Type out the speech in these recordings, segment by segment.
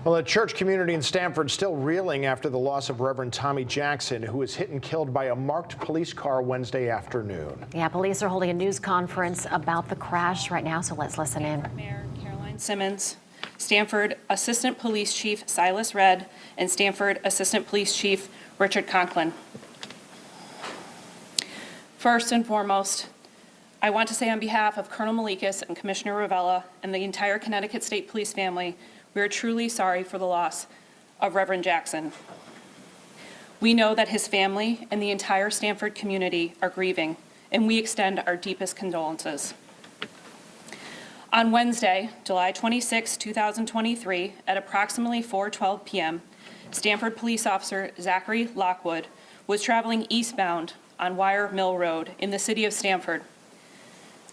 Well, the church community in Stamford still reeling after the loss of Reverend Tommie Jackson, who was hit and killed by a marked police car Wednesday afternoon. Yeah, police are holding a news conference about the crash right now, so let's listen in. Mayor Caroline Simmons, Stamford Assistant Police Chief Silas Redd, and Stamford Assistant Police Chief Richard Conklin. First and foremost, I want to say on behalf of Colonel Malikas and Commissioner Ravella and the entire Connecticut State Police family, we are truly sorry for the loss of Reverend Jackson. We know that his family and the entire Stamford community are grieving, and we extend our deepest condolences. On Wednesday, July 26, 2023, at approximately 4:12 p.m., Stamford Police Officer Zachary Lockwood was traveling eastbound on Wire Mill Road in the city of Stamford.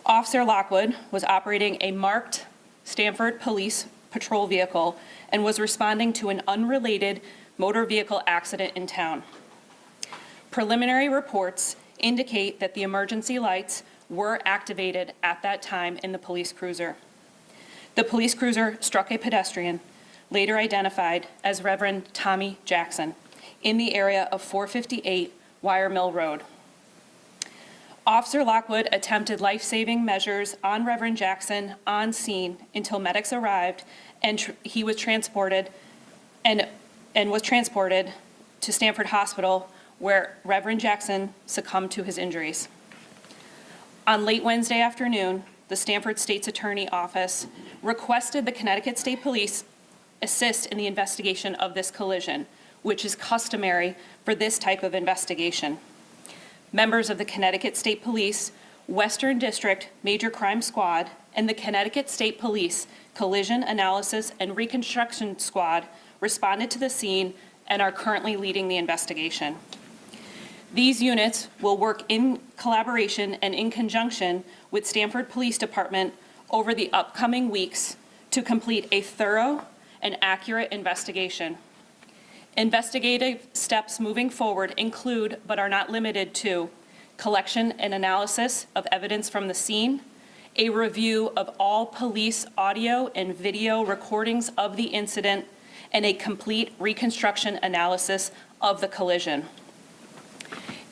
Officer Lockwood was operating a marked Stamford Police patrol vehicle and was responding to an unrelated motor vehicle accident in town. Preliminary reports indicate that the emergency lights were activated at that time in the police cruiser. The police cruiser struck a pedestrian, later identified as Reverend Tommie Jackson, in the area of 458 Wire Mill Road. Officer Lockwood attempted life-saving measures on Reverend Jackson on scene until medics arrived, and he was transported to Stamford Hospital, where Reverend Jackson succumbed to his injuries. On late Wednesday afternoon, the Stamford State's Attorney Office requested the Connecticut State Police assist in the investigation of this collision, which is customary for this type of investigation. Members of the Connecticut State Police, Western District Major Crime Squad, and the Connecticut State Police Collision Analysis and Reconstruction Squad responded to the scene and are currently leading the investigation. These units will work in collaboration and in conjunction with Stamford Police Department over the upcoming weeks to complete a thorough and accurate investigation. Investigative steps moving forward include, but are not limited to, collection and analysis of evidence from the scene, a review of all police audio and video recordings of the incident, and a complete reconstruction analysis of the collision.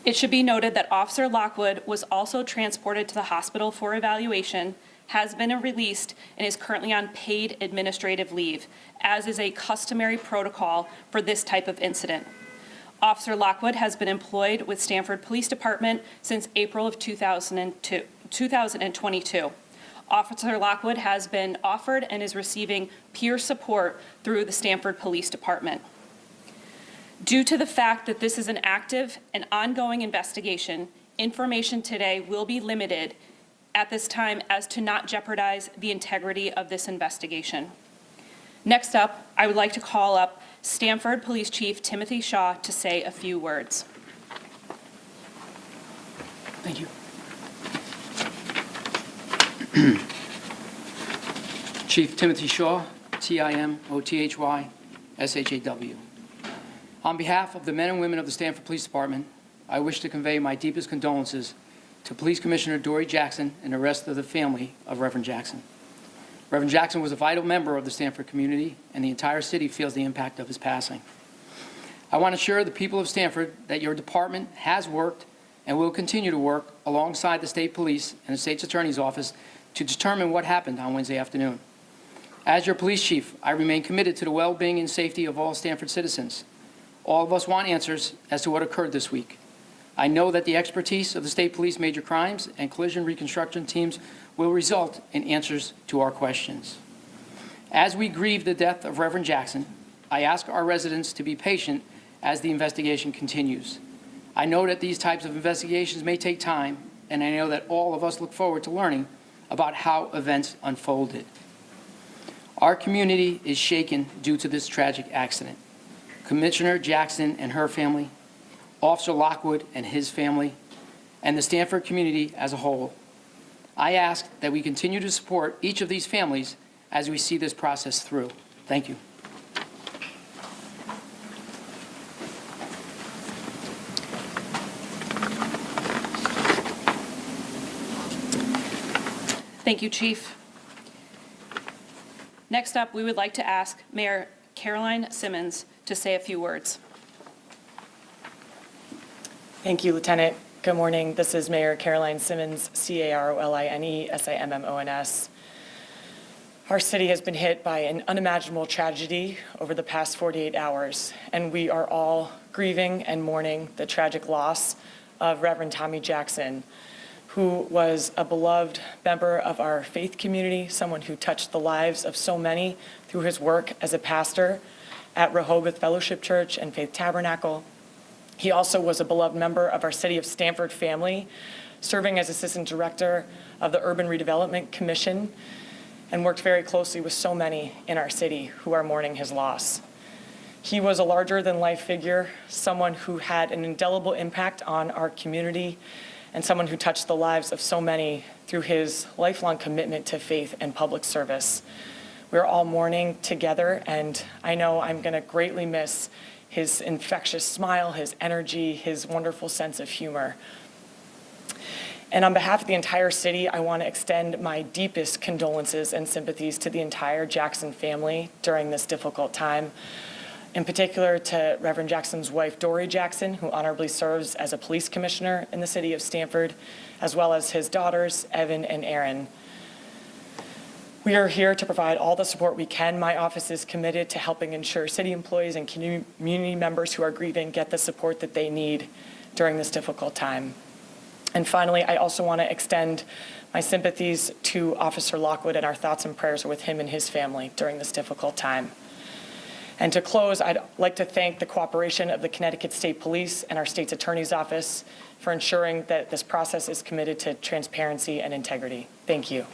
It should be noted that Officer Lockwood was also transported to the hospital for evaluation, has been released, and is currently on paid administrative leave, as is a customary protocol for this type of incident. Officer Lockwood has been employed with Stamford Police Department since April of 2022. Officer Lockwood has been offered and is receiving peer support through the Stamford Police Department. Due to the fact that this is an active and ongoing investigation, information today will be limited at this time as to not jeopardize the integrity of this investigation. Next up, I would like to call up Stamford Police Chief Timothy Shaw to say a few words. Thank you. Chief Timothy Shaw, Timothy Shaw. On behalf of the men and women of the Stamford Police Department, I wish to convey my deepest condolences to Police Commissioner Dory Jackson and the rest of the family of Reverend Jackson. Reverend Jackson was a vital member of the Stamford community, and the entire city feels the impact of his passing. I want to assure the people of Stamford that your department has worked and will continue to work alongside the State Police and the State's Attorney's Office to determine what happened on Wednesday afternoon. As your police chief, I remain committed to the well-being and safety of all Stamford citizens. All of us want answers as to what occurred this week. I know that the expertise of the State Police Major Crimes and Collision Reconstruction teams will result in answers to our questions. As we grieve the death of Reverend Jackson, I ask our residents to be patient as the investigation continues. I know that these types of investigations may take time, and I know that all of us look forward to learning about how events unfolded. Our community is shaken due to this tragic accident. Commissioner Jackson and her family, Officer Lockwood and his family, and the Stamford community as a whole. I ask that we continue to support each of these families as we see this process through. Thank you. Thank you, Chief. Next up, we would like to ask Mayor Caroline Simmons to say a few words. Thank you, Lieutenant. Good morning. This is Mayor Caroline Simmons, Caroline Simmons. Our city has been hit by an unimaginable tragedy over the past 48 hours, and we are all grieving and mourning the tragic loss of Reverend Tommie Jackson, who was a beloved member of our faith community, someone who touched the lives of so many through his work as a pastor at Rehoboth Fellowship Church and Faith Tabernacle. He also was a beloved member of our City of Stamford family, serving as Assistant Director of the Urban Redevelopment Commission, and worked very closely with so many in our city who are mourning his loss. He was a larger-than-life figure, someone who had an indelible impact on our community, and someone who touched the lives of so many through his lifelong commitment to faith and public service. We're all mourning together, and I know I'm going to greatly miss his infectious smile, his energy, his wonderful sense of humor. And on behalf of the entire city, I want to extend my deepest condolences and sympathies to the entire Jackson family during this difficult time. In particular to Reverend Jackson's wife, Dory Jackson, who honorably serves as a police commissioner in the city of Stamford, as well as his daughters, Evan and Erin. We are here to provide all the support we can. My office is committed to helping ensure city employees and community members who are grieving get the support that they need during this difficult time. And finally, I also want to extend my sympathies to Officer Lockwood, and our thoughts and prayers are with him and his family during this difficult time. And to close, I'd like to thank the cooperation of the Connecticut State Police and our state's attorney's office for ensuring that this process is committed to transparency and integrity. Thank you.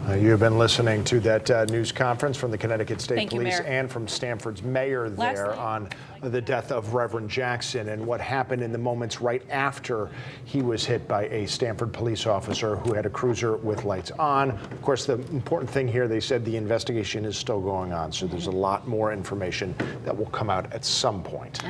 You have been listening to that news conference from the Connecticut State Thank you, Police Mayor. and from Stamford's mayor there Lastly, on the death of Reverend Jackson and what happened in the moments right after he was hit by a Stamford police officer who had a cruiser with lights on. Of course, the important thing here, they said the investigation is still going on, so there's a lot more information that will come out at some point.